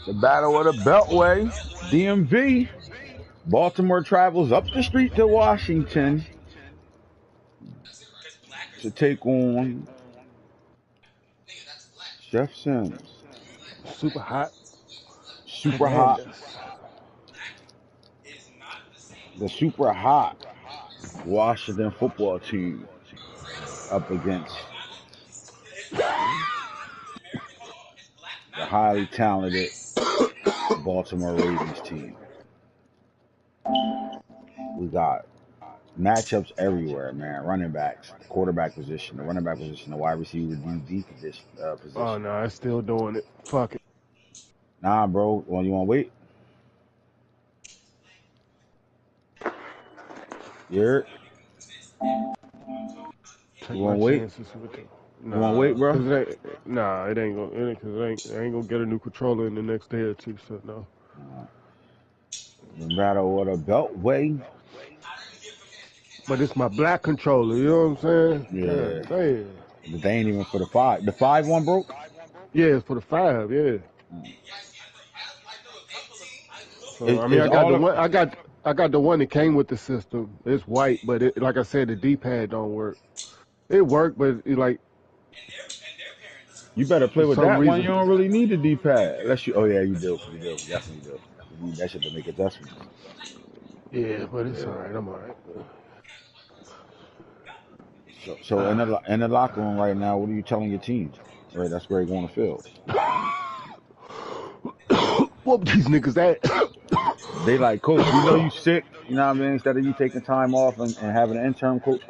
The battle of the Beltway, DMV. Baltimore travels up the street to Washington to take on Jeff Sims. Super hot. Super hot. The super hot Washington football team up against the highly talented Baltimore Ravens team. We got matchups everywhere, man. Running backs, the quarterback position, the running back position, the wide receiver, DB position. Oh no, I'm still doing it. Fuck it. Nah, bro. Well, you want to wait? You want to wait? Nah, you want to wait, bro? It ain't gonna. I ain't gonna get a new controller in the next day or two. So no. No matter what a Beltway. But it's my black controller. You know what I'm saying? Yeah. Damn. But they ain't even for the 5. The 5 one broke? Yeah, it's for the 5. Yeah. So, I mean, I got the one that came with the system. It's white, but like I said, the D-pad don't work. It worked, but it like. You better play with that one. You don't really need the D-pad. Unless you. Oh yeah, you do. You do. Yes, you do. You need that shit to make adjustments. Yeah, but it's alright. I'm alright. So in the locker room right now, what are you telling your team? Right, that's where you going to field. Whoop these niggas at. They like, coach, we know you sick. You know what I mean? Instead of you taking time off and having an intern coach,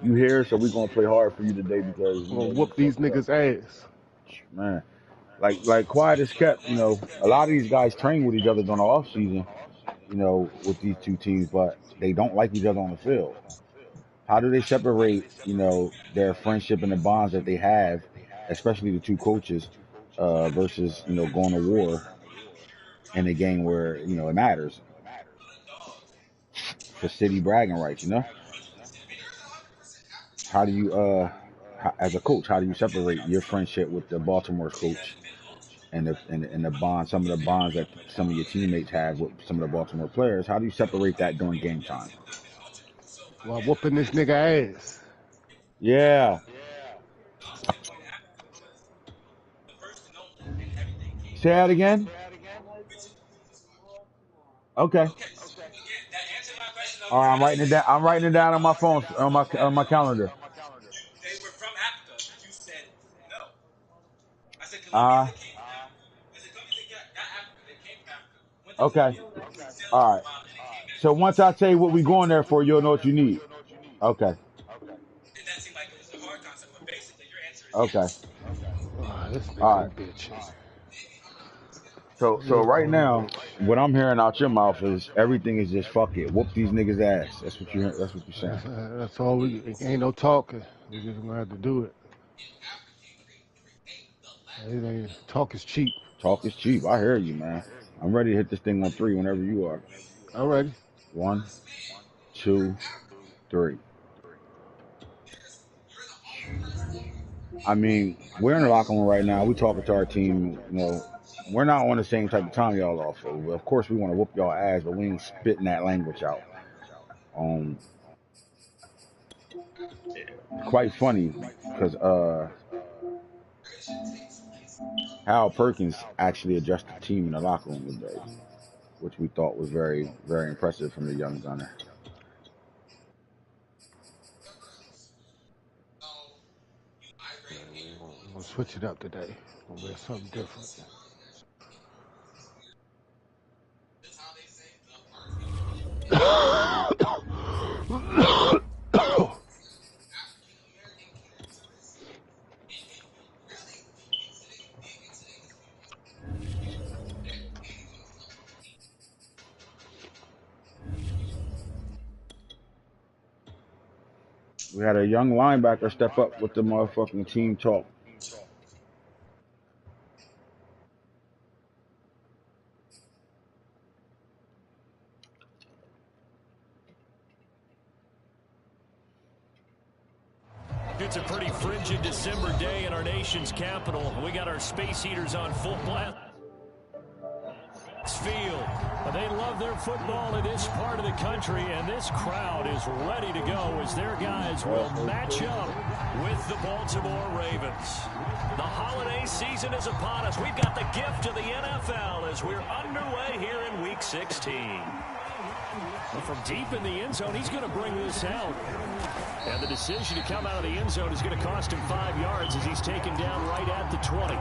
you here, so we're gonna play hard for you today because I'm gonna whoop these niggas ass. Man, like quiet as kept. You know, a lot of these guys train with each other during the off season. You know, with these two teams, but they don't like each other on the field. How do they separate, you know, their friendship and the bonds that they have, especially the two coaches, versus, you know, going to war in a game where, you know, it matters for city bragging rights, you know? How do you, as a coach, how do you separate your friendship with the Baltimore's coach and the bond, some of the bonds that some of your teammates have with some of the Baltimore players? How do you separate that during game time? While whooping this nigga ass. Yeah. Say that again. Okay. All right, I'm writing it down. I'm writing it down on my phone, on my calendar. Okay. All right. So once I tell you what we going there for, you'll know what you need. Okay. Okay. All right. Bitch. So right now, what I'm hearing out your mouth is everything is just fuck it, whoop these niggas ass. That's what you're saying. That's all we. Ain't no talking. We just gonna have to do it. Talk is cheap. Talk is cheap. I hear you, man. I'm ready to hit this thing on 3 whenever you are. I'm ready. 1, 2, 3. I mean, we're in the locker room right now. We talking to our team. You know, we're not on the same type of time y'all are. So of course we want to whoop y'all ass, but we ain't spitting that language out. Quite funny because Hal Perkins actually adjusted the team in the locker room today, which we thought was very, very impressive from the young gunner. I'm gonna switch it up today. I'm gonna wear something different. We had a young linebacker step up with the motherfucking team talk. It's a pretty frigid December day in our nation's capital. We got our space heaters on full blast. field. They love their football in this part of the country, and this crowd is ready to go as their guys will match up with the Baltimore Ravens. The holiday season is upon us. We've got the gift of the NFL as we're underway here in Week 16. And from deep in the end zone, he's going to bring this out. And the decision to come out of the end zone is going to cost him 5 yards as he's taken down right at the 20.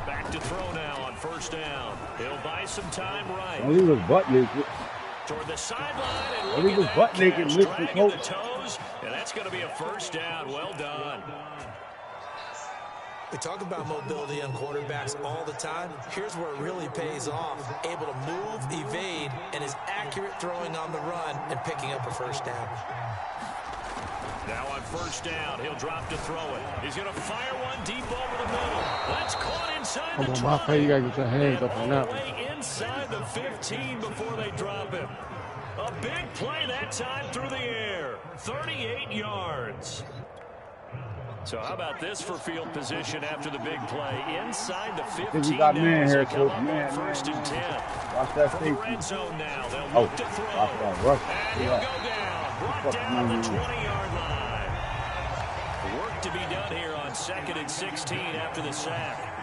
Back to throw now on first down. He'll buy some time right. He was butt naked. Toward the sideline, and He was butt naked, dragging the toes, and that's going to be a first down. Well done. We talk about mobility on quarterbacks all the time. Here's where it really pays off. Able to move, evade, and is accurate throwing on the run and picking up a first down. Now on first down, he'll drop to throw it. He's going to fire one deep over the middle. That's caught inside the 20. You got to get your hands up on that one. Inside the 15 before they drop him. A big play that time through the air. 38 yards. So how about this for field position after the big play? Inside the 15 we got man here, come Coach. up Man, on first and 10. Watch that From safety. the red zone now. They'll look to throw. Rush. And he'll go down. Brought down the 20-yard line. Work to be done here on 2nd and 16 after the sack.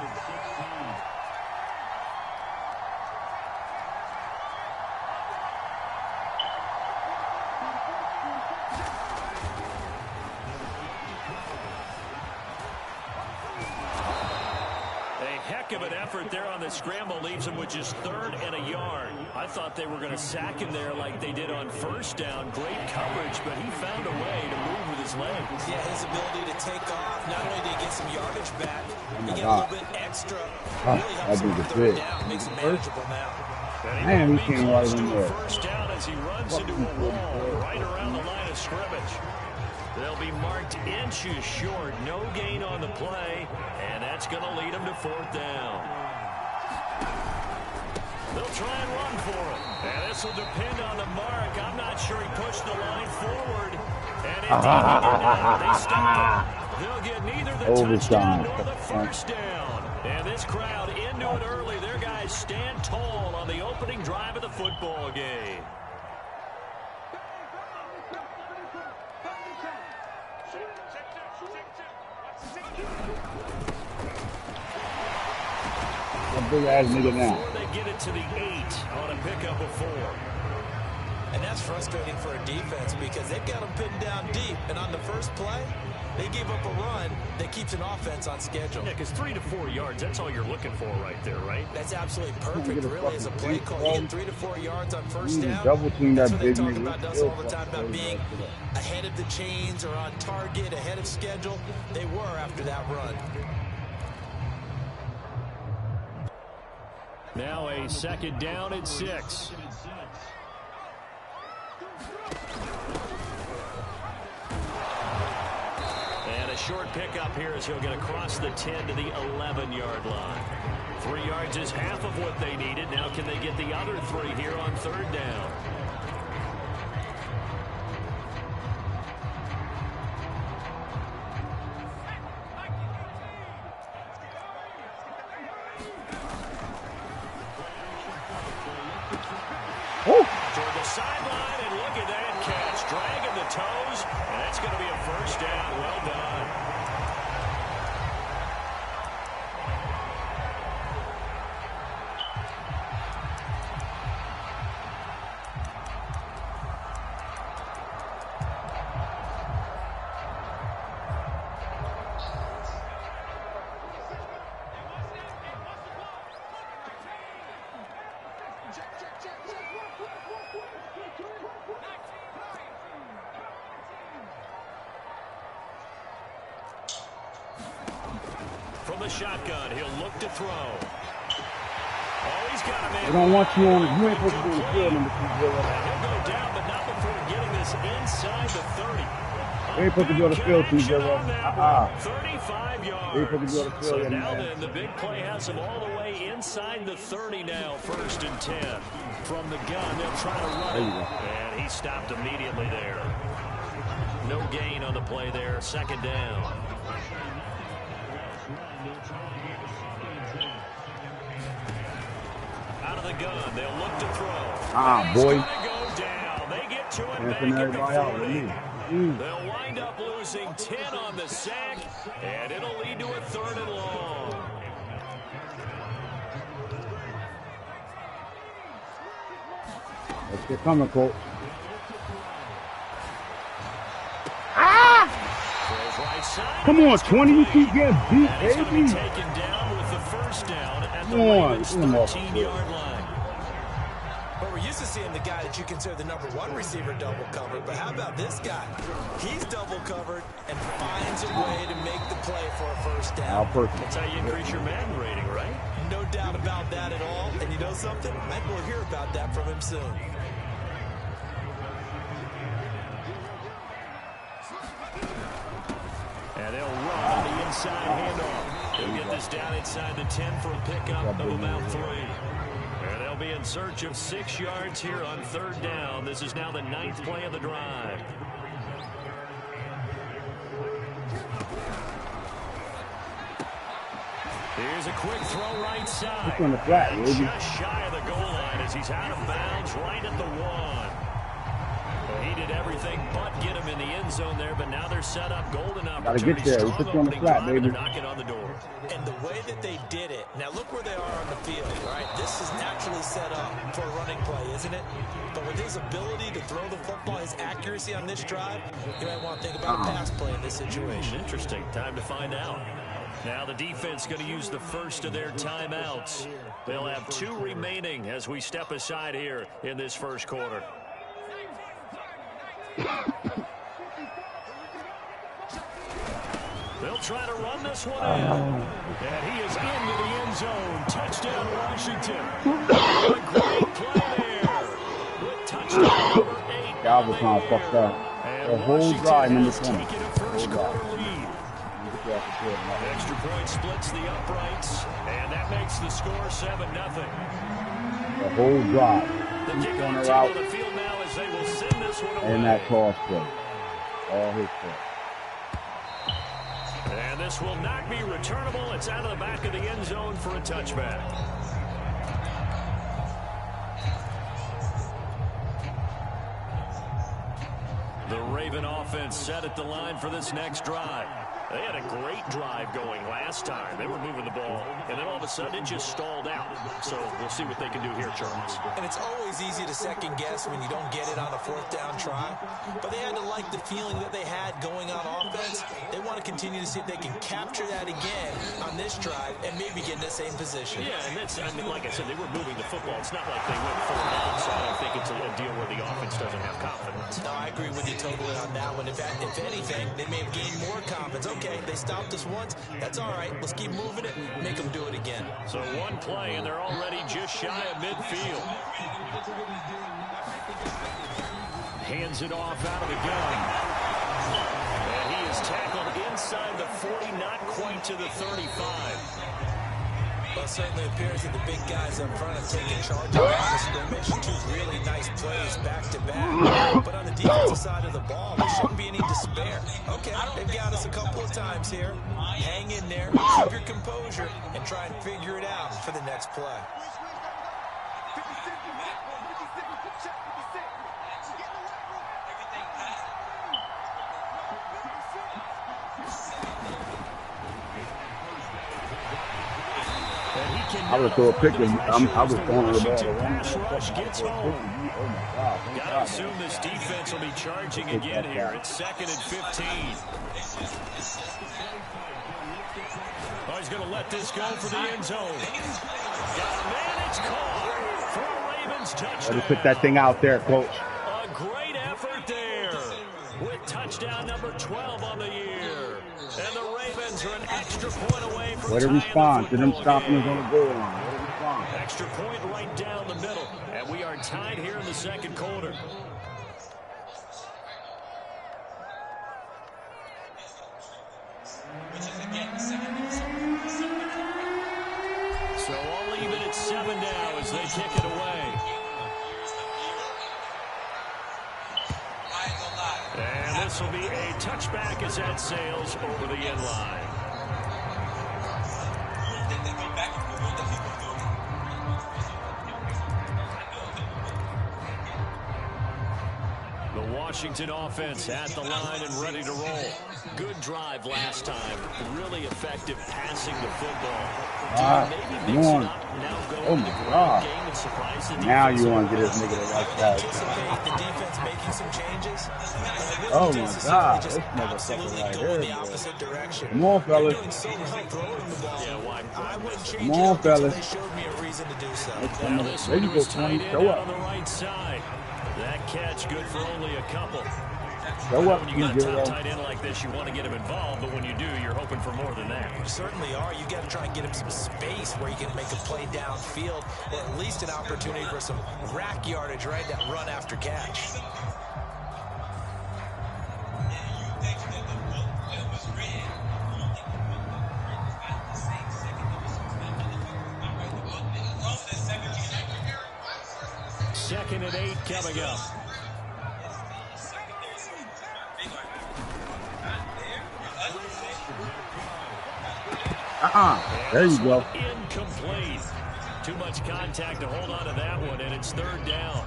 Of an effort there on the scramble leaves him with just 3rd and a yard. I thought they were going to sack him there like they did on first down. Great coverage, but he found a way to move with his legs. Yeah, his ability to take off, not only did he get some yardage back, he get a little bit extra. Really helps him throw it down, makes it manageable now. Man, he came right in there. First down as he runs into a wall right around the line of scrimmage. They'll be marked inches short. No gain on the play, and that's going to lead them to 4th down. They'll try and run for it. And this will depend on the mark. I'm not sure he pushed the line forward. And indeed, they stop him. They'll get neither the touchdown nor the first down. And this crowd into it early. Their guys stand tall on the opening drive of the football game. Big ass nigga now. Before they get it to the 8 on a pickup of 4. And that's frustrating for a defense because they've got them pinned down deep. And on the first play, they gave up a run that keeps an offense on schedule. Yeah, because 3 to 4 yards, that's all you're looking for right there, right? That's absolutely perfect, really, as a play call. You get 3 to 4 yards on first down. Double team that That's what they big talk about us all the time, about being ahead of the chains or on target, ahead of schedule. They were after that run. Now a 2nd down and 6. And a short pickup here as he'll get across the 10 to the 11-yard line. 3 yards is half of what they needed. Now can they get the other 3 here on 3rd down? Toward the sideline, and look at that catch. Dragging the toes, and that's going to be a first down. Well done. From the shotgun, he'll look to throw. Oh, he's got him in. They don't want you on. You ain't supposed to be on the field, number 2. He'll go down, but not before getting this inside the 30. They ain't supposed to be on the field, 2-0. 35 yards. They ain't supposed to be on the field, so now man. then, the big play has him all the way inside the 30 now, 1st and 10. From the gun, they'll try to run it. And he stopped immediately there. No gain on the play there, 2nd down. Out of the gun, they'll look to throw. Boy. Go down. They get to it back at the 40. They'll wind up losing 10 on the sack, and it'll lead to a 3rd and long. Let's get coming, Colt. Come on, 20, you keep getting beat, baby. Taken down with the 1st down at the Ravens' 13-yard line. But we're used to seeing the guy that you consider the number 1 receiver double covered. But how about this guy? He's double covered and finds a way to make the play for a 1st down. That's how you increase your Madden rating, right? No doubt about that at all. And you know something? Maybe we'll hear about that from him soon. And they'll run on the inside handoff. They'll get this down inside the 10 for a pickup of about 3. And they'll be in search of 6 yards here on 3rd down. This is now the 9th play of the drive. Here's a quick throw right side. On the flat, baby. Just shy of the goal line as he's out of bounds right at the 1. He did everything but get him in the end zone there, but now they're set up golden opportunity. Gotta get there. We put you on the flat, baby. They're knocking on the door. And the way that they did it, now look where they are on the field, right? This is actually set up for a running play, isn't it? But with his ability to throw the football, his accuracy on this drive, you might want to think about a pass play in this situation. Interesting. Time to find out. Now the defense going to use the first of their timeouts. They'll have 2 remaining as we step aside here in this 1st quarter. They'll try to run this one in. And he is into the end zone. Touchdown, Washington. A great play there. With touchdown number 8. Galvatron fucked up. The whole drive, number 20. Extra point splits the uprights. And that makes the score 7-0. The whole drive. The kickoff out of the field now as they will send this one away. And that toss play. All his play. And this will not be returnable. It's out of the back of the end zone for a touchback. The Raven offense set at the line for this next drive. They had a great drive going last time. They were moving the ball, and then all of a sudden it just stalled out. So we'll see what they can do here, Charles. And it's always easy to second guess when you don't get it on a 4th down try. But they had to like the feeling that they had going on offense. They want to continue to see if they can capture that again on this drive and maybe get in the same position. Yeah, and that's, I mean, like I said, they were moving the football. It's not like they went 4 down, so I don't think it's a deal where the offense doesn't have confidence. No, I agree with you totally on that one. If anything, they may have gained more confidence. Okay, they stopped us once. That's all right. Let's keep moving it. Make them do it again. So 1 play, and they're already just shy of midfield. Hands it off out of the gun. And he is tackled inside the 40, not quite to the 35. Well, it certainly appears that the big guys up front have taken charge of the scrimmage. 2 really nice plays back-to-back. But on the defensive side of the ball, there shouldn't be any despair. Okay, they've got us a couple of times here. Hang in there, keep your composure, and try and figure it out for the next play. I would throw a pick and I was throwing the ball. Pass rush gets home. Oh my God. Gotta assume this defense will be charging again here. It's 2nd and 15. Oh, he's gonna let this go for the end zone. Got a man, it's caught for a Ravens touchdown. Let me put that thing out there, coach. A great effort there with touchdown number 12 on the year. And the Ravens are an extra point away from Way to tying respond the to them football stopping us game. on the goal line. Way to respond. Extra point right down the middle, and we are tied here in the second quarter. So all even at 7 now as they kick it away. And this will be a touchback as that sails over the end line. The Washington offense at the line and ready to roll. Good drive last time. Really effective passing the football. Maybe mix it up, now go oh my God. Game and surprise the now defense. you want to get this nigga to like that. Anticipate the defense making some changes. Oh my God. This motherfucker right here. The opposite direction. Come on, fellas. Doing so well throwing the ball. Yeah, why? I wouldn't change Come on, it until fellas. they showed me a reason to do so. Now this There one you go, was tight 20. end Show out up. on the right side. That catch good for only a couple. Show up. When you get a top tight end like this, you want to get him involved, but when you do, you're hoping for more than that. You certainly are. You got to try and get him some space where you can make a play downfield, or at least an opportunity for some rack yardage, right? That run after catch. Second and 8 coming up. There you go. Incomplete. Too much contact to hold on to that one, and it's third down.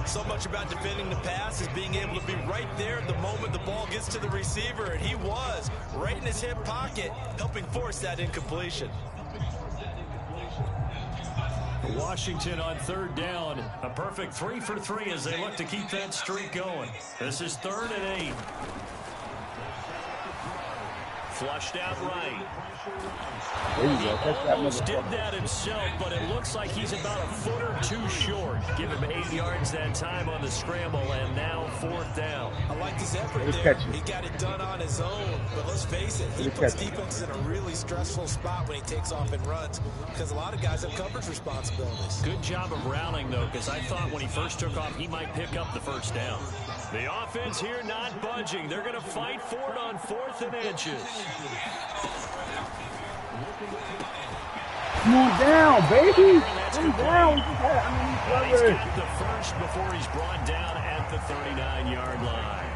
So much about defending the pass is being able to be right there at the moment the ball gets to the receiver, and he was right in his hip pocket, helping force that incompletion. Washington on third down. A perfect 3 for 3 as they look to keep that streak going. This is 3rd and 8. Flushed out right. There you go. Catch that Almost did motherfucker. that himself, but it looks like he's about a foot or two short. Give him 8 yards that time on the scramble, and now 4th down. I like his effort Good there. catch. He got it done on his own, but let's face it, he Good puts catch. defenses in a really stressful spot when he takes off and runs because a lot of guys have coverage responsibilities. Good job of rallying, though, because I thought when he first took off, he might pick up the first down. The offense here not budging. They're going to fight for it on 4th and inches. Come on down, baby. Come down. He's got the first before he's brought down at the 39-yard line.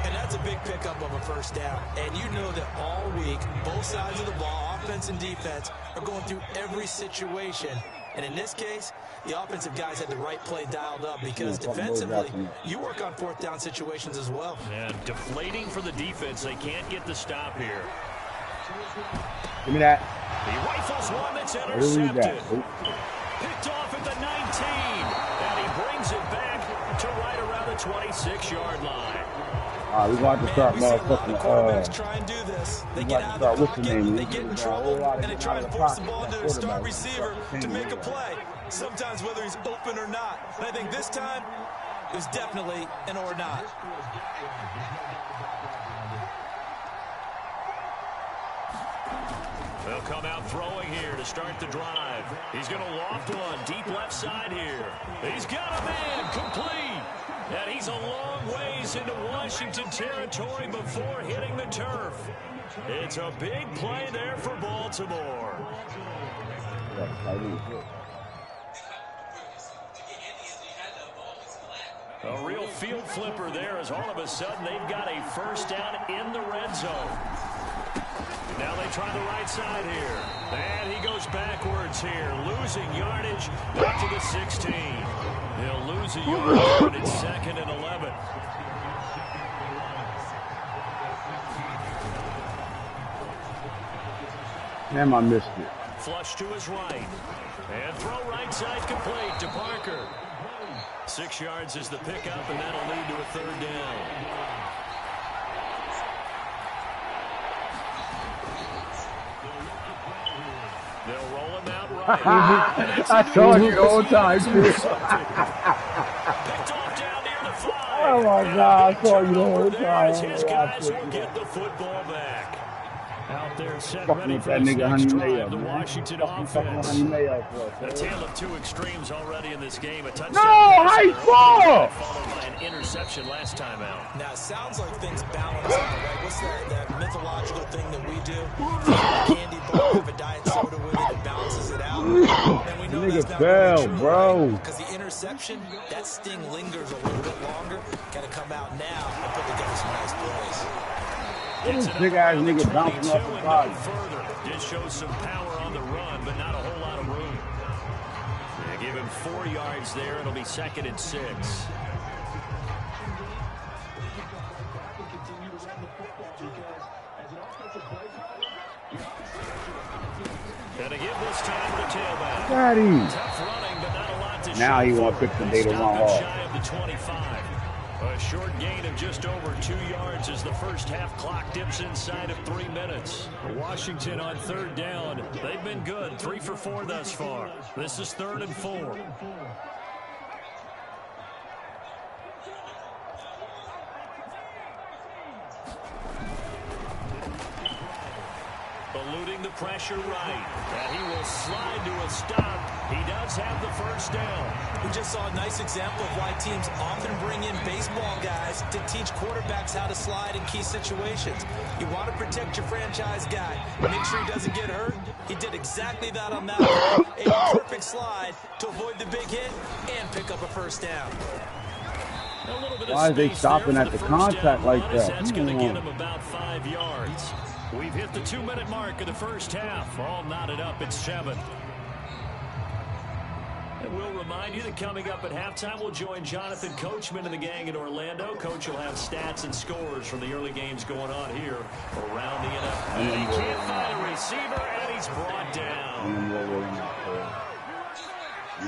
And that's a big pickup of a first down. And you know that all week, both sides of the ball, offense and defense, are going through every situation. And in this case, the offensive guys had the right play dialed up because defensively, you work on 4th down situations as well. And deflating for the defense. They can't get the stop here. Give me that. He rifles one that's Picked intercepted. Picked off at the 19. And he brings it back to right around the 26-yard line. All right, we're going to have to start motherfucking, quarterbacks try and do this. They get out of the pocket, they get in trouble, and they try and force the ball to their star receiver to make a play. Sometimes whether he's open or not. And I think this time, it was definitely an or not. They'll come out throwing here to start the drive. He's going to loft one deep left side here. He's got a man complete. And he's a long ways into Washington territory before hitting the turf. It's a big play there for Baltimore. A real field flipper there as all of a sudden they've got a first down in the red zone. Now they try the right side here. And he goes backwards here, losing yardage up to the 16. He'll lose a yard, but it's 2nd and 11. Damn, I missed it. Flush to his right. And throw right side complete to Parker. 6 yards is the pickup, and that'll lead to a 3rd down. They'll roll him out right. I saw you the whole time, too. Picked off down near the 5. Oh, my God. I saw you the whole time. His guys will get the football back. Out there set Fucking ready with for that this nigga next Honey drive. Mayo, The man. Washington Fucking offense. Honey Mayo for A us. tale of two extremes already in this game. A touchdown No, pass how on you their opening fall? drive, followed by an interception last time out. Now, it sounds like things balance out, right? What's that mythological thing that we do? If you have a candy bar, have a diet soda with it, it balances it out. And we know Nigga that's not fell, really true, bro. right? Because the interception, that sting lingers a little bit longer. Got to come out now and put together some nice plays. This big ass nigga bouncing off the body. No further. Did show some power on the run, but not a whole lot of room. They give him 4 yards there. It'll be 2nd and 6. Gonna give this time to the tailback. Daddy. Tough running, but not a lot to Now show he want for. to pick the day to Stop run it off. shy of the 25. A short gain of just over 2 yards as the first half clock dips inside of 3 minutes. Washington on 3rd down. They've been good. 3 for 4 thus far. This is 3rd and 4. Eluding the pressure right. And he will slide to a stop. He does have the first down. We just saw a nice example of why teams often bring in baseball guys to teach quarterbacks how to slide in key situations. You want to protect your franchise guy. Make sure he doesn't get hurt. He did exactly that on that one. A perfect slide to avoid the big hit and pick up a first down. Why are they stopping at the contact like that? That's going to get him about 5 yards. We've hit the 2-minute mark of the first half. All knotted up at 7. And we'll remind you that coming up at halftime, we'll join Jonathan Coachman and the gang in Orlando. Coach will have stats and scores from the early games going on here around the NFL. And he can't find a receiver, and he's brought down.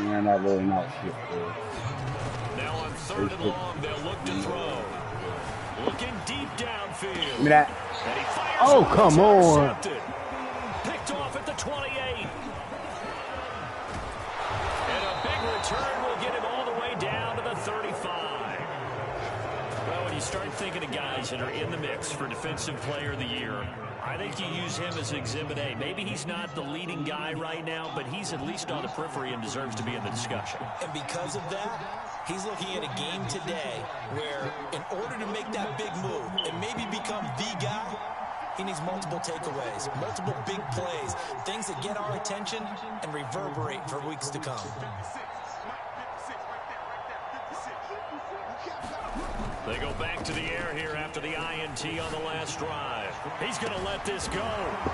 Man, not rolling out shit, Now on 3rd and long, they'll look to throw. Looking deep downfield. Give me that. And he fires. Oh, come on. Picked off at the 28. And a big return will get him all the way down to the 35. Well, when you start thinking of guys that are in the mix for Defensive Player of the Year, I think you use him as Exhibit A. Maybe he's not the leading guy right now, but he's at least on the periphery and deserves to be in the discussion. And because of that, he's looking at a game today where in order to make that big move and maybe become the guy, he needs multiple takeaways, multiple big plays, things that get our attention and reverberate for weeks to come. They go back to the air here after the INT on the last drive. He's going to let this go.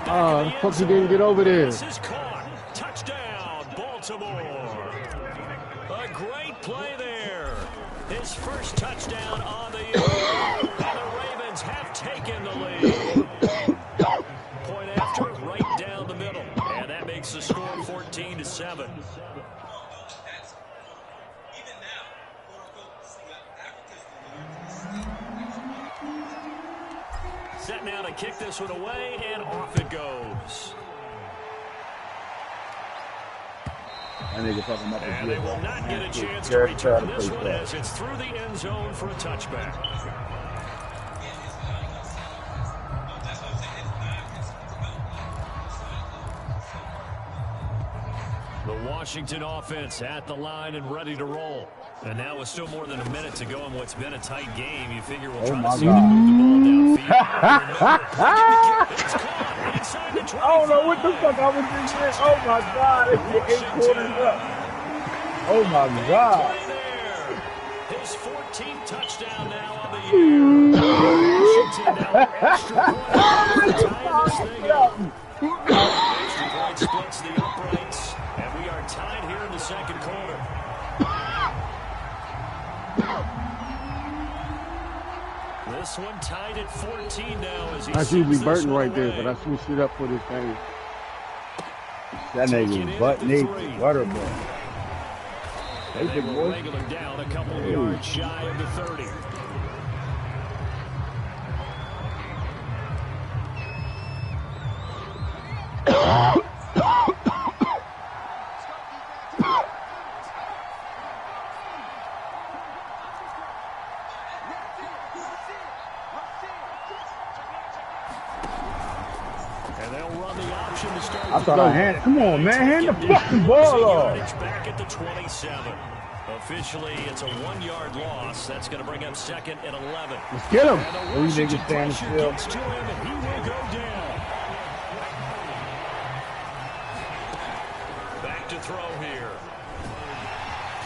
Oh, the fuck he didn't get over there. This is caught. Touchdown, Baltimore. A great play there. His first touchdown on the year. And the Ravens have taken the lead. Point after, right down the middle. And that makes the score 14-7. Set now to kick this one away, and off it goes. And they will not get a chance to return this one as it's through the end zone for a touchback. The Washington offense at the line and ready to roll. And now with still more than a minute to go in what's been a tight game, you figure we'll try to see them move the ball downfield. I don't know what the fuck I was thinking. Oh my God, it's 8 quarters up. Oh my God. His 14th touchdown now on the year. Washington now extra point to tie this thing up. Extra point splits the uprights, and we are tied here in the second quarter. This one tied at 14 now as he That's usually Burton right there, but I switched it up for this game. That nigga butt naked, butter boy. They will wrangle him down a couple of yards shy of the 30. And they'll run the option to start. I thought I handed. Come on, man. Hand the fucking ball off. Back at the 27. Officially, it's a 1-yard loss. That's going to bring up 2nd and 11. Let's get him. These niggas stand still. Gets to him, and he will go down. Back to throw here.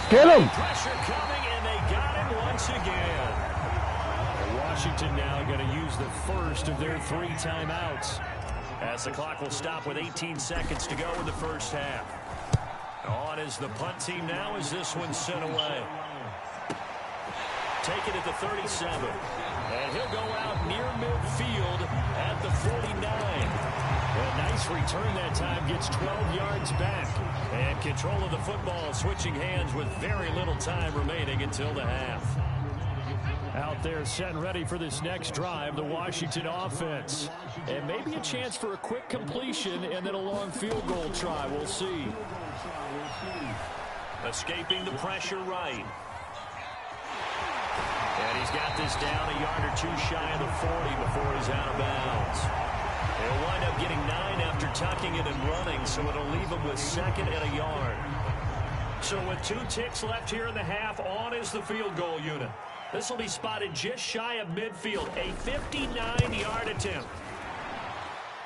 Get him. Pressure coming, and they got him once again. Washington now going to use the first of their 3 timeouts, as the clock will stop with 18 seconds to go in the first half. On is the punt team now as this one's sent away. Take it at the 37. And he'll go out near midfield at the 49. A nice return that time, gets 12 yards back. And control of the football switching hands with very little time remaining until the half. Out there set and ready for this next drive, the Washington offense. And maybe a chance for a quick completion and then a long field goal try. We'll see. Escaping the pressure right. And he's got this down a yard or 2 shy of the 40 before he's out of bounds. He'll wind up getting 9 after tucking it and running, so it'll leave him with 2nd and a yard. So with 2 ticks left here in the half, on is the field goal unit. This will be spotted just shy of midfield, a 59-yard attempt.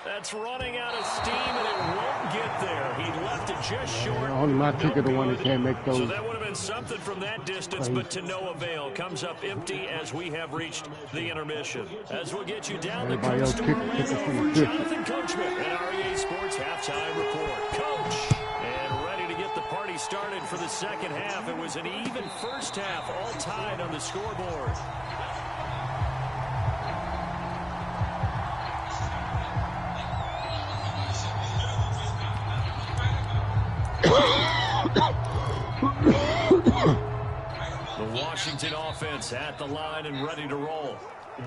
That's running out of steam, and it won't get there. He left it just short. Only my ticket, the one that can't make those. So that would have been something from that distance, but to no avail. Comes up empty as we have reached the intermission. As we'll get you down the coast to Orlando for Jonathan Coachman at REA Sports Halftime Report. Coach, and ready to get the party started for the second half. It was an even first half, all tied on the scoreboard. The Washington offense at the line and ready to roll.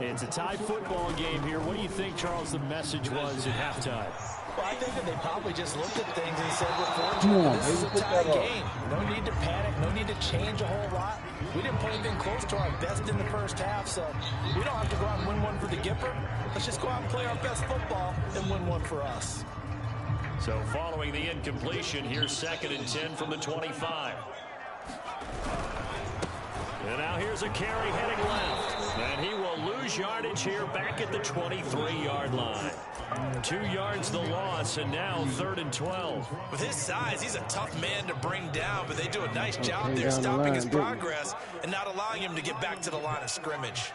It's a tie football game here. What do you think, Charles, the message was at halftime? Well, I think that they probably just looked at things and said, we're fortunate. This is a tie game. No need to panic. No need to change a whole lot. We didn't play anything close to our best in the first half, so we don't have to go out and win one for the Gipper. Let's just go out and play our best football and win one for us. So following the incompletion, here's 2nd and 10 from the 25. And now here's a carry heading left. And he will lose yardage here back at the 23-yard line. 2 yards the loss, and now 3rd and 12. With his size, he's a tough man to bring down, but they do a nice job there stopping his progress and not allowing him to get back to the line of scrimmage.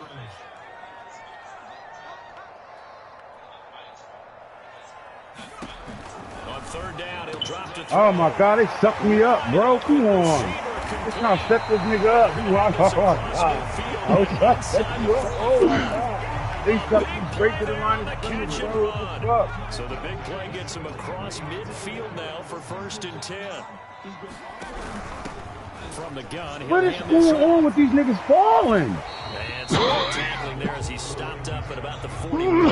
On 3rd down, he'll drop to 3. Oh my God, they sucked me up, bro. Come on. Let's not set this nigga up. Oh my God. Oh, set you up. Oh my God. They sucked me straight to the line of scrimmage, bro. What's up? So the big play gets him across midfield now for 1st and 10. From the gun. What is going on with these niggas falling? And some tackling there as he stopped up at about the 41.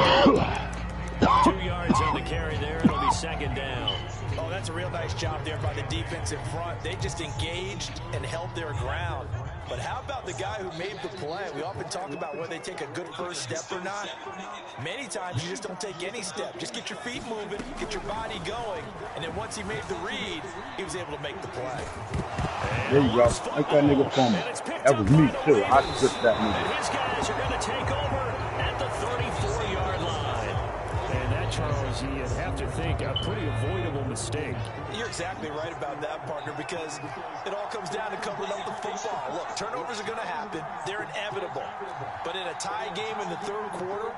2 yards on the carry there. It'll be 2nd down. Oh, that's a real nice job there by the defense in front. They just engaged and held their ground. But how about the guy who made the play? We often talk about whether they take a good first step or not. Many times you just don't take any step. Just get your feet moving, get your body going, and then once he made the read, he was able to make the play. There you go. Make that nigga for me. That was me, too. I stripped that nigga. And his guys are going to take over at the 34-yard line. And that, Charles, you'd have to think a pretty avoidable mistake. You're exactly right about that, partner, because it all comes down to covering up the football. Look, turnovers are going to happen. They're inevitable. But in a tie game in the 3rd quarter,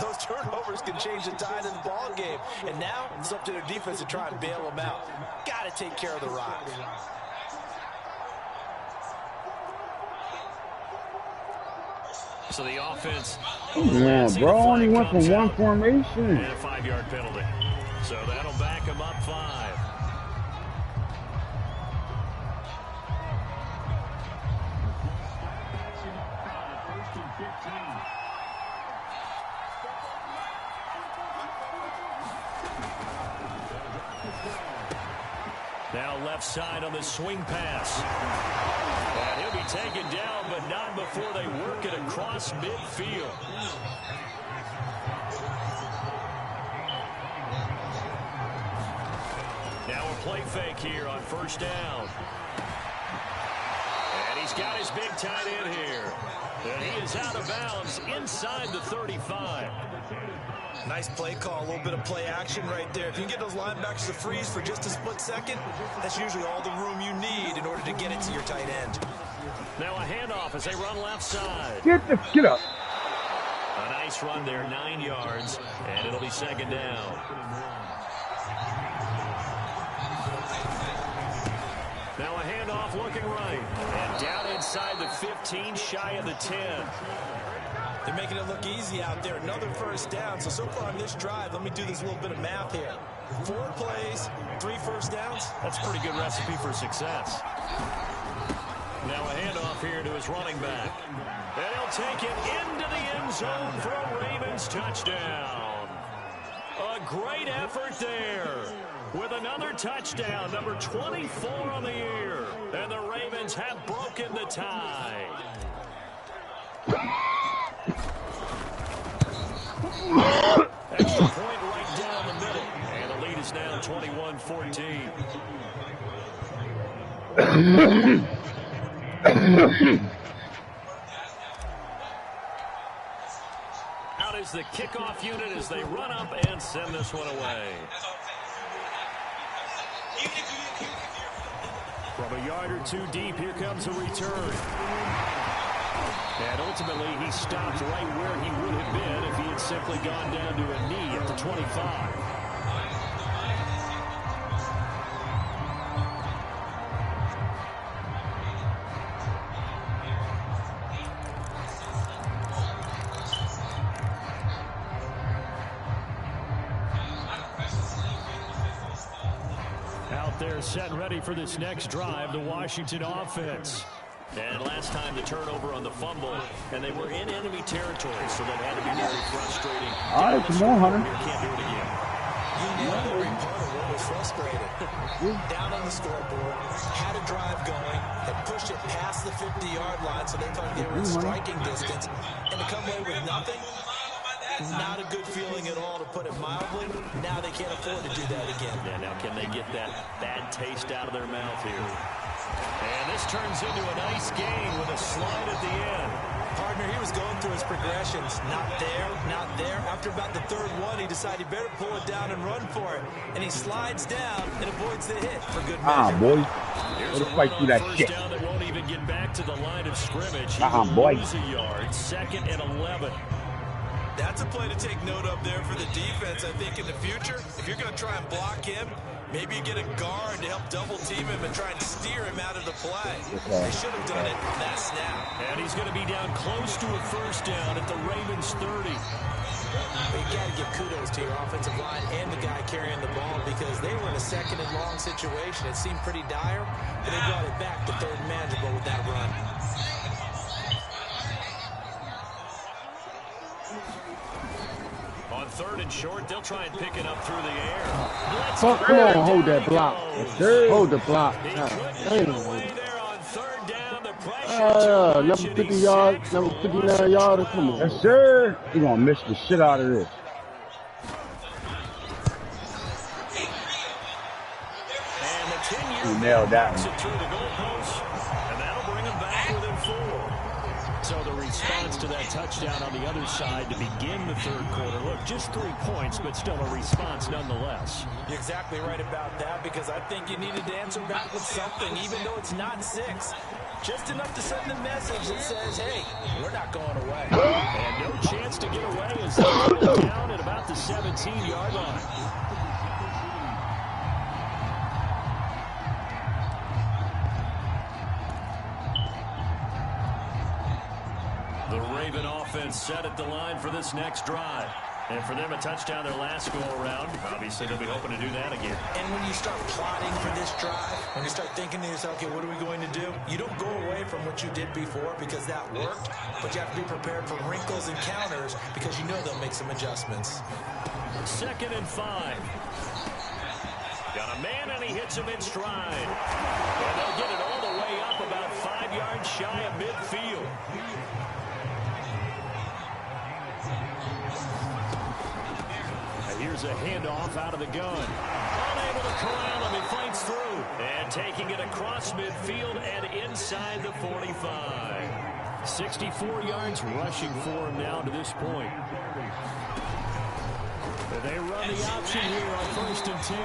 those turnovers can change the tide of the ball game. And now it's up to their defense to try and bail them out. Got to take care of the rock. So the offense. Yeah, bro. Only went for one formation. And a 5-yard penalty. So that'll back him up 5. Now left side on the swing pass. And he'll be taken down, but not before they work it across midfield. play fake here on first down. And he's got his big tight end here. And he is out of bounds inside the 35. Nice play call, a little bit of play action right there. If you can get those linebackers to freeze for just a split second, that's usually all the room you need in order to get it to your tight end. Now a handoff as they run left side. Get up. A nice run there, 9 yards, and it'll be second down. Now a handoff looking right. And down inside the 15, shy of the 10. They're making it look easy out there. Another first down. So far on this drive, let me do this little bit of math here. 4 plays, 3 first downs. That's a pretty good recipe for success. Now a handoff here to his running back. And he'll take it into the end zone for a Ravens touchdown. A great effort there with another touchdown, number 24 on the year. And the Ravens have broken the tie. Extra point right down the middle. And the lead is now 21-14. Out is the kickoff unit as they run up and send this one away. From a yard or two deep, here comes a return. And ultimately, he stopped right where he would have been if he had simply gone down to a knee at the 25. Out there set and ready for this next drive, the Washington offense. And last time the turnover on the fumble, and they were in enemy territory, so that had to be very frustrating. All right, some more, Hunter. Can't do it again. You know every part of what was frustrated. Down on the scoreboard, had a drive going, had pushed it past the 50-yard line, so they thought they were in striking distance, and to come away with nothing, not a good feeling at all, to put it mildly. Now they can't afford to do that again. Yeah, now can they get that bad taste out of their mouth here? And this turns into a nice gain with a slide at the end. Partner, he was going through his progressions. Not there, not there. After about the third one, he decided he better pull it down and run for it. And he slides down and avoids the hit for good measure. Boy. Here's a fight through that shit. Down that won't even get back to the line of scrimmage. He boy. lose a yard, 2nd and 11. That's a play to take note of there for the defense, I think, in the future. If you're going to try and block him, maybe you get a guard to help double-team him and try and steer him out of the play. They should have done it on that snap. And he's going to be down close to a first down at the Ravens 30. But you got to give kudos to your offensive line and the guy carrying the ball, because they were in a 2nd and long situation. It seemed pretty dire, but they brought it back to 3rd and manageable with that run. On 3rd and short, they'll try and pick it up through the air. Come on, hold that block. Hold the block. Number 50 yards, number 59 yards. Come on. Yes, sir. You're going to miss the shit out of this. And the 10-year You nailed that one. through the goalpost, and that'll bring them back within 4. So the response to that touchdown on the other side to begin the 3rd quarter. Look, just 3 points, but still a response nonetheless. You're exactly right about that, because I think you needed to answer back with something, even though it's not 6. Just enough to send the message that says, hey, we're not going away. And no chance to get away as they go down at about the 17-yard line. The Raven offense set at the line for this next drive. And for them, a touchdown their last go-around. Obviously, they'll be hoping to do that again. And when you start plotting for this drive, when you start thinking to yourself, okay, what are we going to do? You don't go away from what you did before because that worked, but you have to be prepared for wrinkles and counters because you know they'll make some adjustments. 2nd and 5. Got a man, and he hits him in stride. And they'll get it all the way up about 5 yards shy of midfield. here's a handoff out of the gun. Unable to corral him. He fights through. And taking it across midfield and inside the 45. 64 yards rushing for him now to this point. They run the option here on 1st and 10.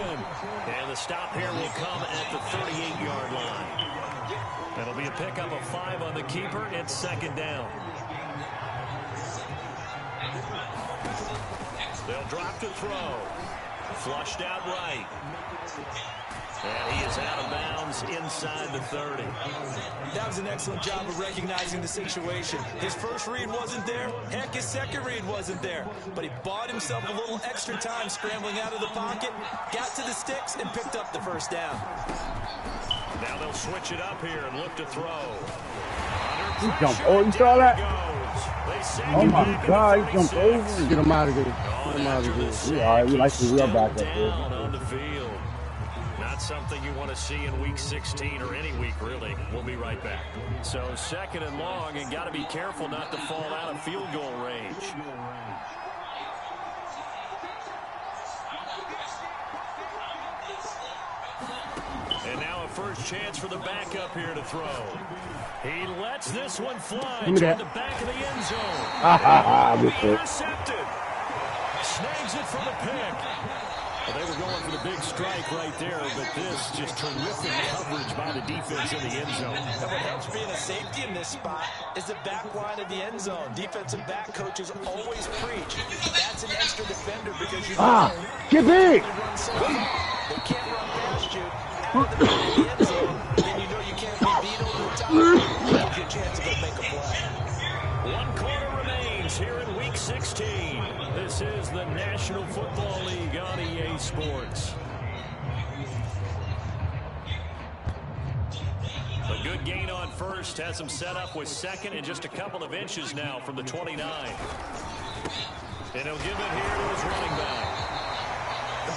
And the stop here will come at the 38-yard line. That'll be a pickup of 5 on the keeper. It's 2nd down. They'll drop to throw. Flushed out right. And he is out of bounds inside the 30. That was an excellent job of recognizing the situation. His first read wasn't there. Heck, his second read wasn't there. But he bought himself a little extra time scrambling out of the pocket, got to the sticks, and picked up the 1st down. Now they'll switch it up here and look to throw. He jumped. Oh, you saw that? Oh, my God. He jumped over. Get him out of here. Get him out of here. Yeah, all right. We like the real back up there. On the field. Not something you want to see in week 16 or any week, really. We'll be right back. So 2nd and long, and got to be careful not to fall out of field goal range. And now a first chance for the backup here to throw. He lets this one fly toward the back of the end zone. Intercepted. Snags it for the pick. Well, they were going for the big strike right there, but this just terrific coverage by the defense in the end zone. And what helps being a safety in this spot is the back line of the end zone. Defensive back coaches always preach. That's an extra defender because you get big. Run so far. They can't run past you out of the back of the end zone. Then you know you can't be beat over the top. Gives you a chance to go make a play. 1 quarter remains here in week 16. This is the National Football League on EA Sports. A good gain on first has him set up with 2nd and just a couple of inches now from the 29. And he'll give it here to his running back.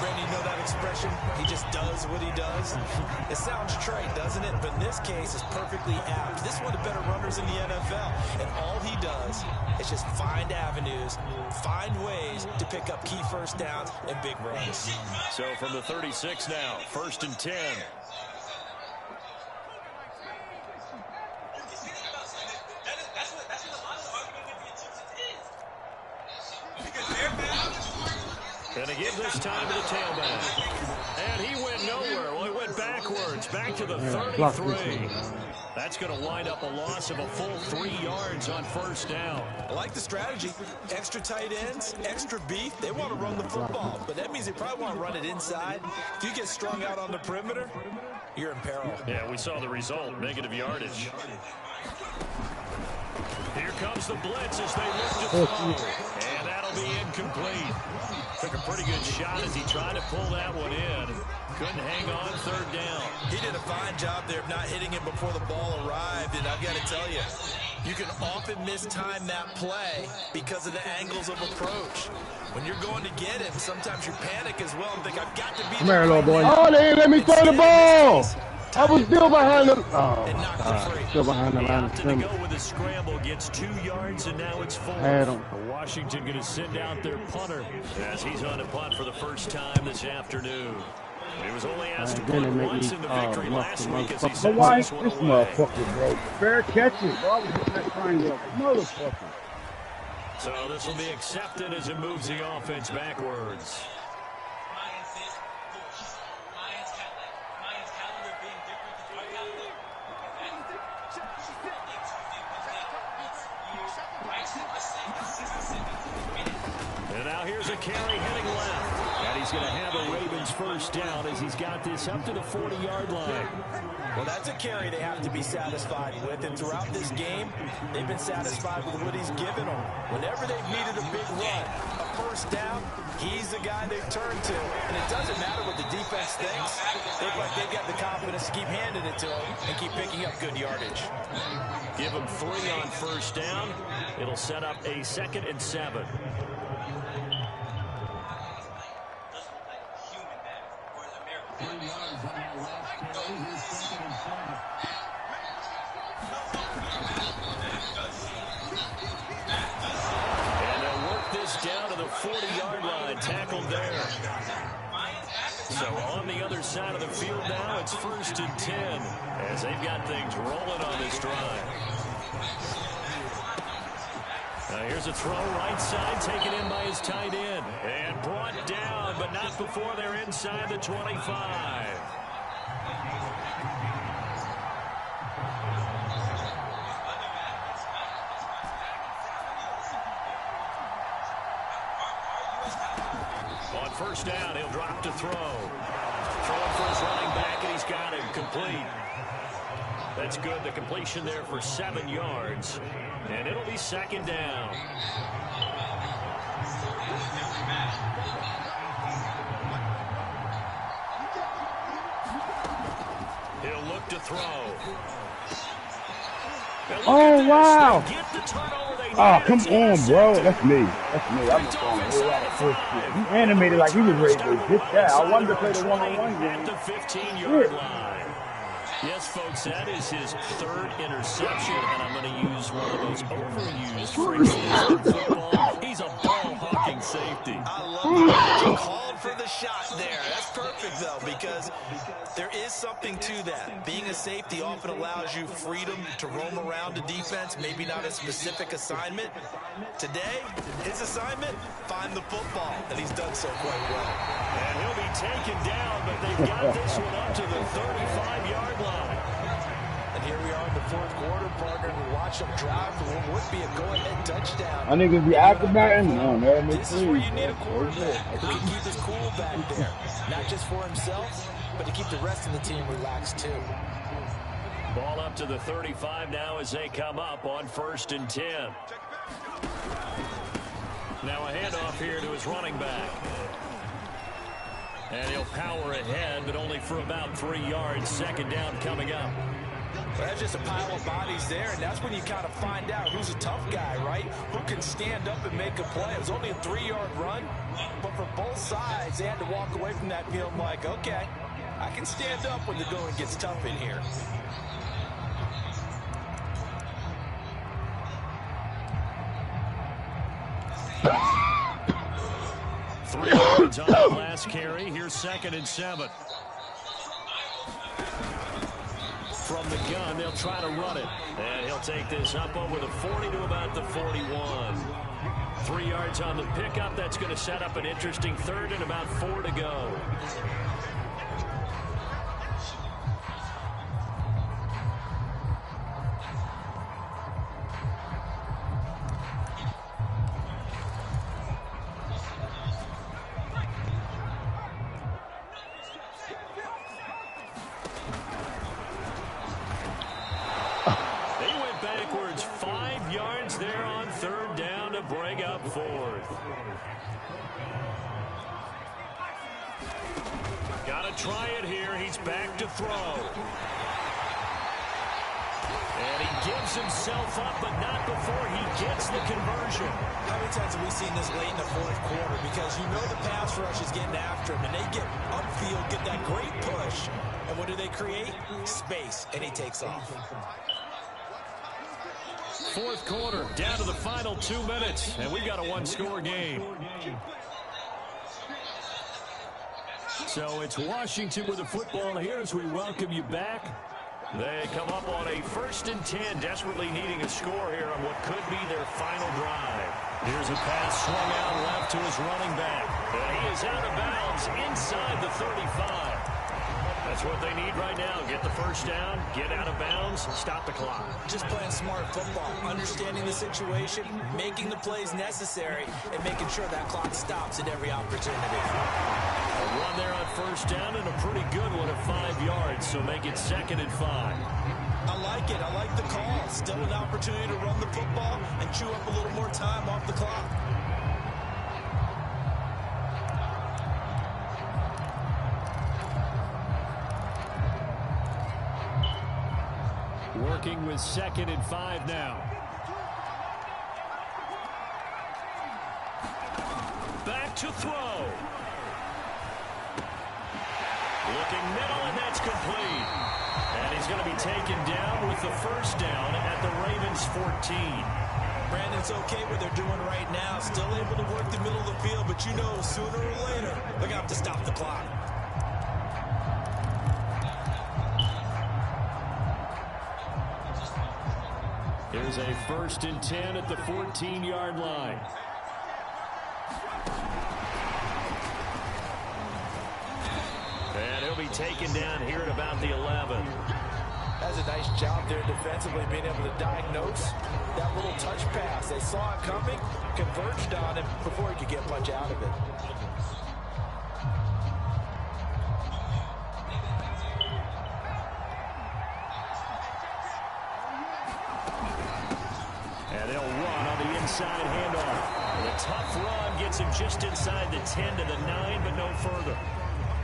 Brandon, you know that expression? He just does what he does. It sounds trite, doesn't it? But in this case, it's perfectly apt. This is one of the better runners in the NFL. And all he does is just find avenues, find ways to pick up key 1st downs and big runs. So from the 36 now, 1st and 10. And they give this time to the tailback. And he went nowhere. Well, he went backwards, back to the 33. That's going to wind up a loss of a full 3 yards on 1st down. I like the strategy. Extra tight ends, extra beef. They want to run the football, but that means they probably want to run it inside. If you get strung out on the perimeter, you're in peril. Yeah, we saw the result, negative yardage. Here comes the blitz as they look to throw. And that'll be incomplete. Took a pretty good shot as he tried to pull that one in. Couldn't hang on 3rd down. He did a fine job there of not hitting it before the ball arrived. And I've got to tell you, you can often mistime that play because of the angles of approach. When you're going to get him, sometimes you panic as well and think, I've got to be Come here, little boy. Oh, they ain't let me throw the ball. I was still behind them. Oh, still behind them. To go with a scramble, gets 2 yards, and now it's 4. Washington going to send out their punter as he's on a punt for the first time this afternoon. He was only asked to punt once in the victory last week as he sent this motherfucker, bro. Fair catches. Bro, I was hitting that triangle. Motherfucker. So this will be accepted as it moves the offense backwards. And now here's a carry heading left. And he's going to have a Ravens 1st down as he's got this up to the 40-yard line. Well, that's a carry they have to be satisfied with. And throughout this game, they've been satisfied with what he's given them. Whenever they've needed a big run, a 1st down, he's the guy they've turned to. And it doesn't matter what the defense thinks. They look like they've got the confidence to keep handing it to him and keep picking up good yardage. Give him 3 on 1st down. It'll set up a 2nd and 7. this down to the 40-yard line. Tackled there. So on the other side of the field now, it's 1st and 10 as they've got things rolling on this drive. Now here's a throw right side, taken in by his tight end. And brought down, but not before they're inside the 25. On 1st down, he'll drop to throw. Throwing for his running back, and he's got him complete. That's good. The completion there for 7 yards. And it'll be 2nd down. He'll look to throw. Oh, wow. Oh, come on, bro. That's me. I'm throwing a whole lot of push. He animated like he was ready to get that. I wanted to play the one-on-one game. At the 15-yard line. Yes, folks, that is his 3rd interception, and I'm going to use one of those overused phrases in football. He's a ball-hawking safety. I love it. You called for the shot there. That's perfect, though, because there is something to that. Being a safety often allows you freedom to roam around the defense, maybe not a specific assignment. Today, his assignment, find the football, and he's done so quite well. And he'll be taken down, but they've got this one up to the 35-yard line. And here we are in the 4th quarter, partner. We watch them drive for what would be a go-ahead touchdown. I niggas be acrobating. No, man. This is where you need a quarterback who can keep his cool back there. Not just for himself, but to keep the rest of the team relaxed, too. Ball up to the 35 now as they come up on 1st and 10. Now a handoff here to his running back. And he'll power ahead, but only for about 3 yards. 2nd down coming up. Well, that's just a pile of bodies there, and that's when you kind of find out who's a tough guy, right? Who can stand up and make a play. It was only a 3-yard run, but for both sides, they had to walk away from that feeling like, okay, I can stand up when the going gets tough in here. Three yards on the last carry. Here's 2nd and 7. From the gun, they'll try to run it. And he'll take this up over the 40 to about the 41. 3 yards on the pickup. That's going to set up an interesting 3rd and about 4 to go. Try it here. He's back to throw. And he gives himself up, but not before he gets the conversion. How many times have we seen this late in the 4th quarter? Because you know the pass rush is getting after him, and they get upfield, get that great push. And what do they create? Space, and he takes off. 4th quarter, down to the final 2 minutes, and we've got a 1-score game. So it's Washington with the football here as we welcome you back. They come up on a 1st and 10, desperately needing a score here on what could be their final drive. Here's a pass swung out left to his running back. And he is out of bounds inside the 35. That's what they need right now. Get the 1st down, get out of bounds, stop the clock. Just playing smart football, understanding the situation, making the plays necessary, and making sure that clock stops at every opportunity. A run there on 1st down and a pretty good one at 5 yards, so make it 2nd and 5. I like it. I like the call. Still an opportunity to run the football and chew up a little more time off the clock. Working with 2nd and 5 now. Back to throw. Looking middle, and that's complete. And he's going to be taken down with the 1st down at the Ravens' 14. Brandon, it's okay what they're doing right now. Still able to work the middle of the field, but you know sooner or later they're going to have to stop the clock. Here's a 1st and 10 at the 14-yard line. And he'll be taken down here at about the 11. That's a nice job there defensively, being able to diagnose that little touch pass. They saw it coming, converged on him before he could get much out of it. And they'll run on the inside handoff. The tough run gets him just inside the 10 to the 9, but no further.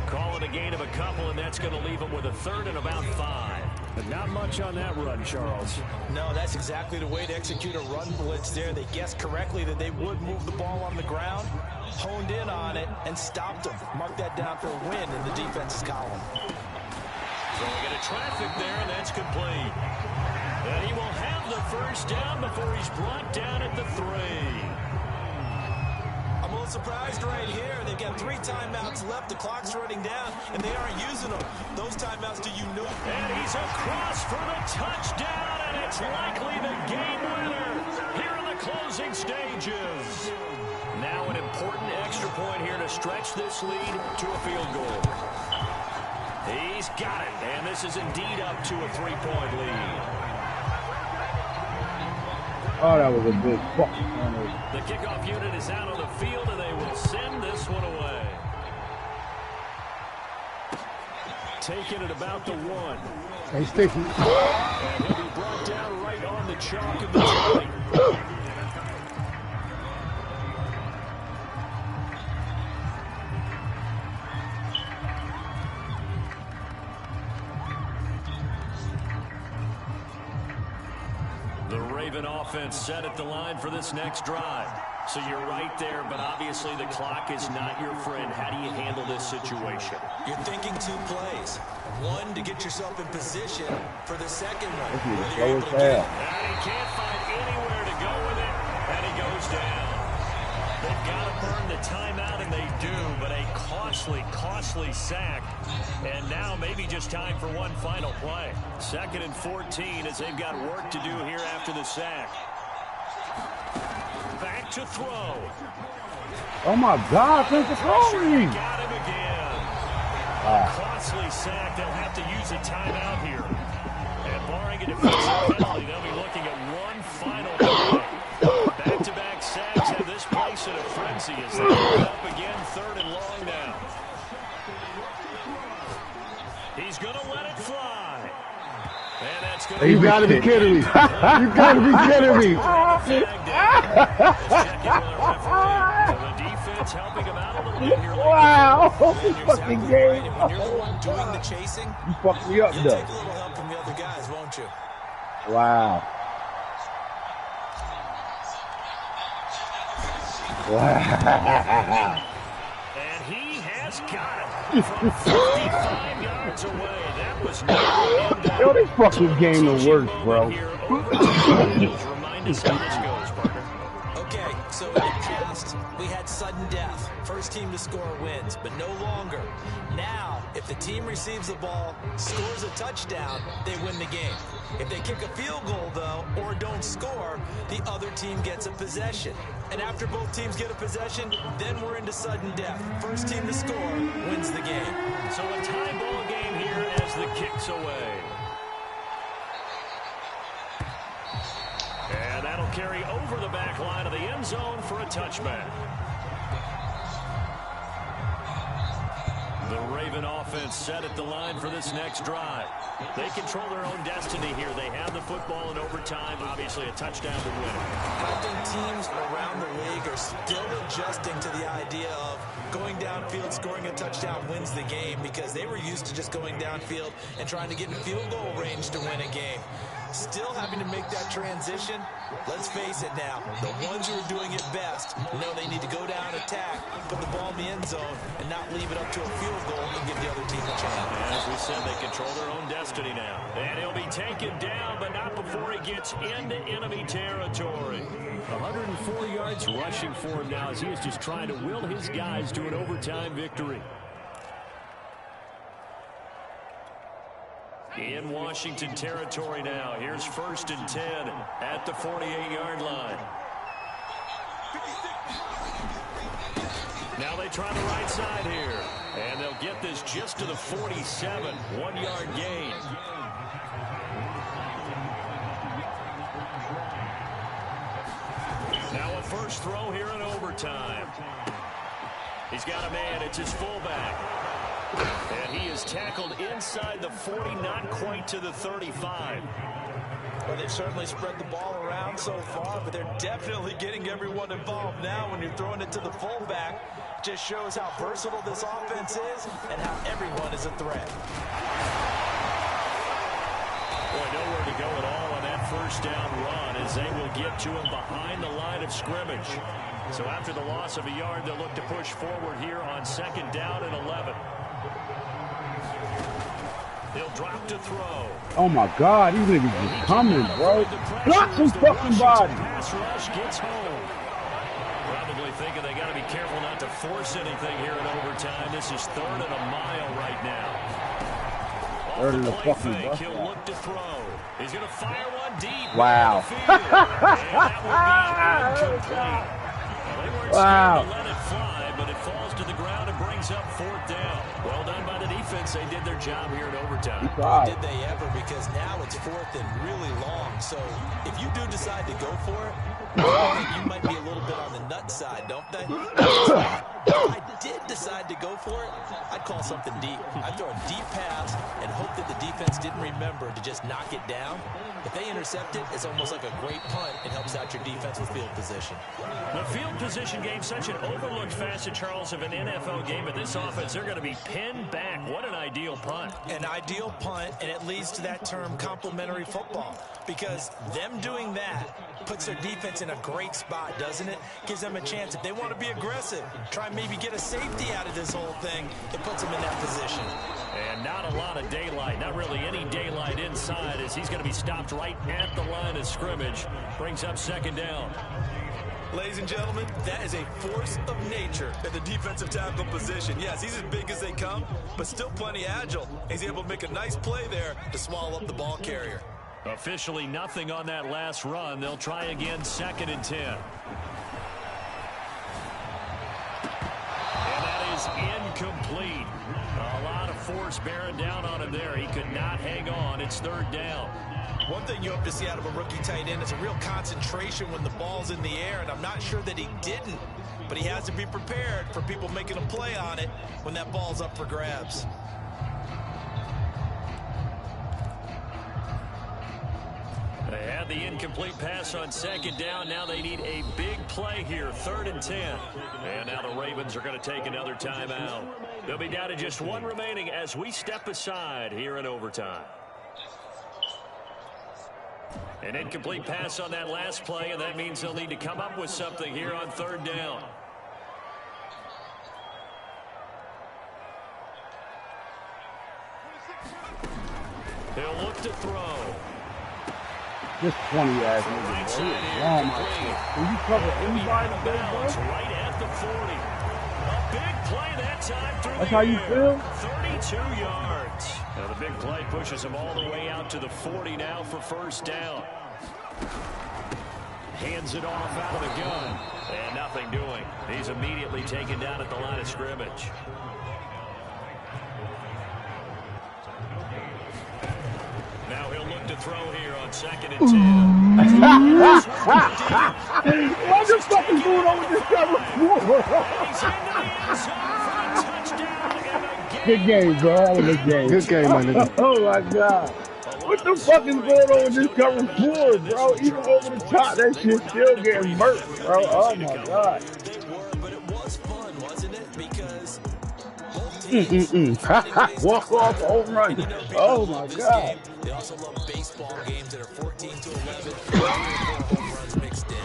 Call it a gain of a couple, and that's going to leave him with a 3rd and about 5. But not much on that run, Charles. No, that's exactly the way to execute a run blitz there. They guessed correctly that they would move the ball on the ground, honed in on it, and stopped them. Mark that down for a win in the defense's column. Throwing into traffic there, and that's complete. And he will have the 1st down before he's brought down at the 3. I'm a little surprised right here. They've got 3 timeouts left. The clock's running down, and they aren't using them. Those timeouts do you know? And he's across for the touchdown, and it's likely the game winner here in the closing stages. Now an important extra point here to stretch this lead to a field goal. He's got it, and this is indeed up to a 3-point lead. Oh, that was a big fucking turnover. The kickoff unit is out on the field, and they will send this one away. Taken at about the 1. Hey, Sticky. And he'll be brought down right on the chalk of the 20. Offense set at the line for this next drive. So you're right there, but obviously the clock is not your friend. How do you handle this situation? You're thinking 2 plays. One, to get yourself in position for the second one. And he can't find anywhere to go with it, and he goes down. They've got to burn the timeout, and they do, but a costly sack. And now maybe just time for one final play. 2nd and 14 as they've got work to do here after the sack. Back to throw. Oh my God, thanks for throwing. Got him again. Costly sack. They'll have to use a timeout here. And barring a defensive penalty, they'll be looking at one final play. Back-to-back sacks have this place in a frenzy as they put up again 3rd and long now. He's going to let it fly. And that's going to You got to be kidding me. You got to be kidding me. The defense helping him out a little bit here. Wow. Fucking game. When you're the one doing the chasing, You fucked me up, you'll though. take a little help from the other guys, won't you? Wow. Wow. And he has got it from 55 yards away. That was not Yo, this fucking game the worst, bro. Remind us how this goes, partner. Okay, so in the past, we had sudden death. First team to score wins, but no longer. Now, if the team receives the ball, scores a touchdown, they win the game. If they kick a field goal, though, or don't score, the other team gets a possession. And after both teams get a possession, then we're into sudden death. First team to score wins the game. So a tie ball game here as the kick's away. And that'll carry over the back line of the end zone for a touchback. The Raven offense set at the line for this next drive. They control their own destiny here. They have the football in overtime. Obviously, a touchdown would win it. I think teams around the league are still adjusting to the idea of going downfield, scoring a touchdown wins the game, because they were used to just going downfield and trying to get in field goal range to win a game. Still having to make that transition. Let's face it now, the ones who are doing it best know they need to go down, attack, put the ball in the end zone, and not leave it up to a field goal and give the other team a chance. As we said, they control their own destiny now. And he'll be taken down, but not before he gets into enemy territory. 104 yards rushing for him now as he is just trying to will his guys to an overtime victory. In Washington territory now. Here's 1st and 10 at the 48-yard line. Now they try the right side here. And they'll get this just to the 47. 1-yard gain. Now a first throw here in overtime. He's got a man. It's his fullback. And he is tackled inside the 40, not quite to the 35. Well, they've certainly spread the ball around so far, but they're definitely getting everyone involved now when you're throwing it to the fullback. Just shows how versatile this offense is and how everyone is a threat. Boy, nowhere to go at all on that first down run as they will get to him behind the line of scrimmage. So after the loss of a yard, they'll look to push forward here on 2nd down and 11. He'll drop to throw. Oh my God, these niggas is coming, bro. Drop some fucking body. Pass rush gets home. Probably thinking they got to be careful not to force anything here in overtime. This is 3rd and a mile right now. Third and a fucking fake, bus. he'll look to throw. He's going to fire one deep. Wow. And that will be incomplete. They weren't scared to let it fly, but it falls to the ground and brings up 4th down. Well done by the defense. They did their job here in overtime. Did they ever? Because now it's 4th and really long. So if you do decide to go for it, you might be a little bit on the nut side, don't they? If I did decide to go for it, I'd call something deep. I'd throw a deep pass and hope that the defense didn't remember to just knock it down. If they intercept it, it's almost like a great punt. It helps out your defense with field position. The field position game, such an overlooked facet, Charles, of an NFL game. But this offense, they're going to be pinned back. What an ideal punt. An ideal punt, and it leads to that term complementary football. Because them doing that puts their defense in a great spot, doesn't it? Gives them a chance. If they want to be aggressive, try and maybe get a safety out of this whole thing, it puts them in that position. And not a lot of daylight, not really any daylight inside as he's going to be stopped right at the line of scrimmage. Brings up 2nd down. Ladies and gentlemen, that is a force of nature at the defensive tackle position. Yes, he's as big as they come, but still plenty agile. He's able to make a nice play there to swallow up the ball carrier. Officially nothing on that last run. They'll try again, 2nd and 10. And that is incomplete. A lot of force bearing down on him there. He could not hang on. It's 3rd down. One thing you hope to see out of a rookie tight end is a real concentration when the ball's in the air, and I'm not sure that he didn't, but he has to be prepared for people making a play on it when that ball's up for grabs. They had the incomplete pass on 2nd down. Now they need a big play here, 3rd and 10. And now the Ravens are going to take another timeout. They'll be down to just 1 remaining as we step aside here in overtime. An incomplete pass on that last play, and that means they'll need to come up with something here on 3rd down. They'll look to throw. This 20-ass nigga, bro. Oh, my God. Can you cover anybody, bro? Right at the 40. A big play that time through That's how you feel? 32 yards. Now the big play pushes him all the way out to the 40 now for 1st down. Hands it off out of the gun. And nothing doing. He's immediately taken down at the line of scrimmage. Now he'll look to throw here on 2nd and 10. What the fuck is going on with this cover? He's into the end zone for a touchdown and a game. Good game, bro. That was a good game. Good game, my nigga. Oh, my God. What the fuck is going on with this cover 4, bro? Even over the top, that shit still getting murked, bro. Oh, my God. They were, but it was fun, wasn't it? Because both teams Walk off, home run. Oh, my God. They also love baseball games that are 14 to 11. Home runs mixed in.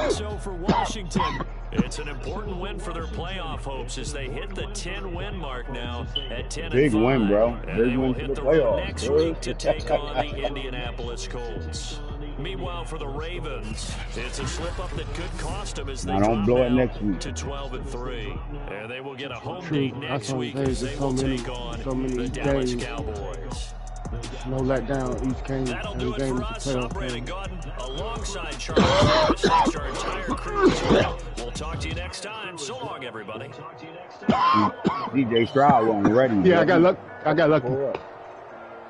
So for Washington, It's an important win for their playoff hopes as they hit the 10-win mark now at 10-5. Big win, bro. And Big they will win for hit the the road playoffs, next dude. week to take on the Indianapolis Colts. Meanwhile, for the Ravens, it's a slip-up that could cost them as they don't drop blow it now next week. to 12-3. And they will get a home True. date next week as they will take on the Dallas Cowboys. No letdown each game. That'll do it game for is a us. I'm playoff Brandon game. Gaudin alongside Charles Davis. Thanks to our entire crew as well. We'll talk to you next time. So long, everybody. DJ Stroud wasn't ready. Yeah, I got lucky.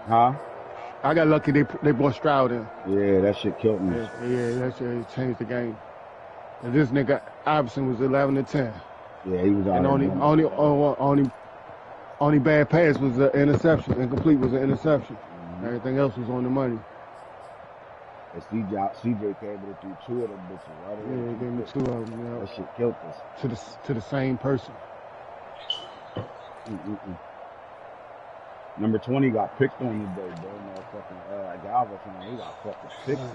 Huh? I got lucky. They brought Stroud in. Yeah, that shit killed me. Yeah, that shit changed the game. And this nigga Iverson was 11-10. Yeah, he was out. And only bad pass was an interception. Incomplete was an interception. Everything else was on the money. And CJ came able to do 2 of them bitches, right? Yeah, gave me 2 of them. Yeah. That shit killed us. To the same person. Number 20 got picked on today, bro. Motherfucking Galveston, he got fucking picked on.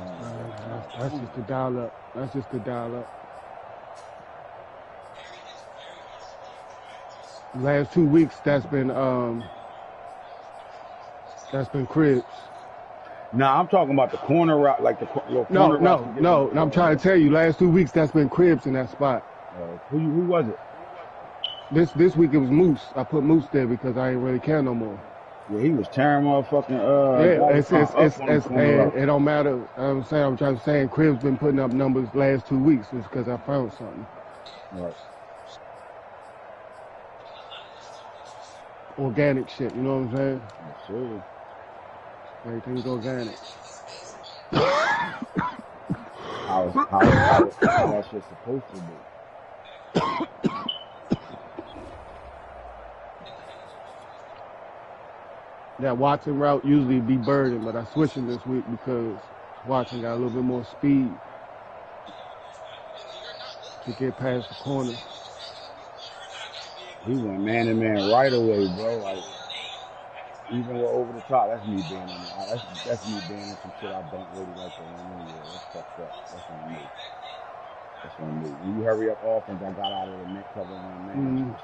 That's just the dial up. Last 2 weeks, that's been Cribs. Nah, I'm talking about the corner route, like the corner route. No. I'm trying to tell you, last 2 weeks, that's been Cribs in that spot. Who was it? This week it was Moose. I put Moose there because I ain't really care no more. Yeah, he was tearing motherfucking. It don't matter. I'm trying to say, Cribs been putting up numbers last 2 weeks. It's because I found something. Right. Organic shit, you know what I'm saying? Absolutely. Everything's organic. How that shit's supposed to be. That Watson route usually be burdened, but I switched him this week because Watson got a little bit more speed to get past the corner. He went man-to-man right away, bro. Like, even with over the top, that's me being in there. That's me being in some shit I don't really like to run anyway. That's fucked up. That's on me. When you hurry up offense, I got out of the mix cover on man.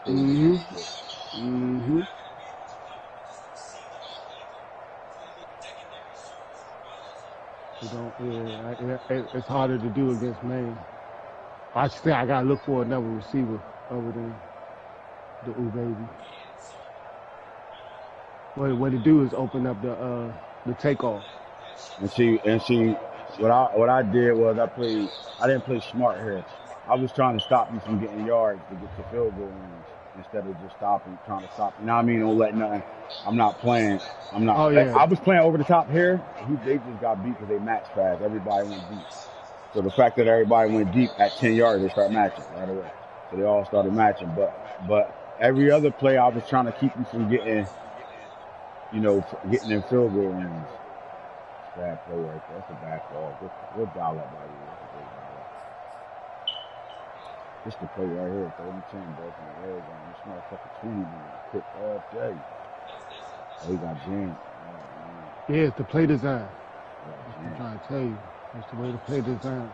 It's harder to do against Maine. I should say I gotta look for another receiver other than the baby. What it do is open up the takeoff. And see, what I did was I didn't play smart here. I was trying to stop you from getting yards to get to field goal range instead of just trying to stop. You know what I mean? Don't let nothing. I'm not playing. Oh, yeah. I was playing over the top here. They just got beat because they matched fast. Everybody went deep. So the fact that everybody went deep at 10 yards, they start matching right away. So they all started matching. But every other play, I was trying to keep you from getting in field goal range. Bad play right there. That's a bad call. Good dial up by you. That's a great dial up. This the play right here. 30-10, bro, from the red zone. This motherfucker 20 man. Quick off day. Oh, he got jammed. Yeah, it's the play design. I'm trying to tell you. That's the way to play design.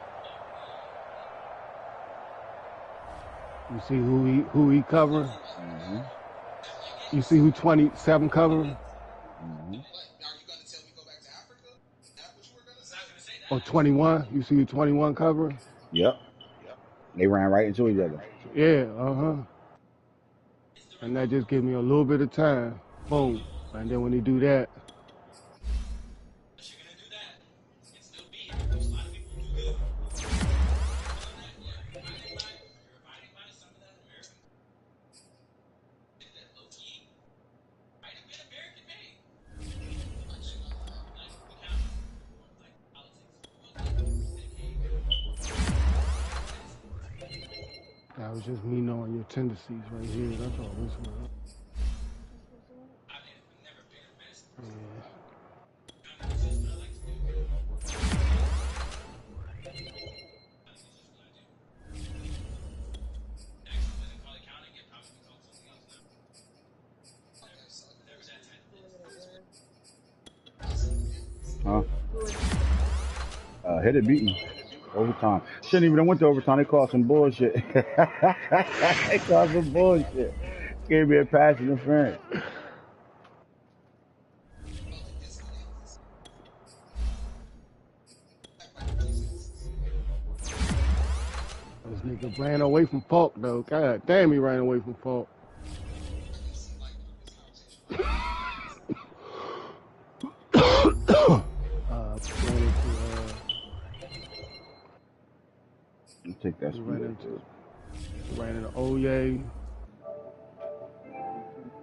You see who he covering? Mm-hmm. You see who 27 covering? Mm-hmm. Or 21? You see who 21 covering? Yep. They ran right into each other. Yeah, And that just gives me a little bit of time. Boom. And then when they do that. That was just me knowing your tendencies right here. That's all this was. Huh? Hit it, beat me. Overtime. Shouldn't even have went to overtime. They called some bullshit. They called some bullshit. Gave me a pass interference. This nigga ran away from Falk, though. God damn, he ran away from Falk. You take that speed. Ran into Oye.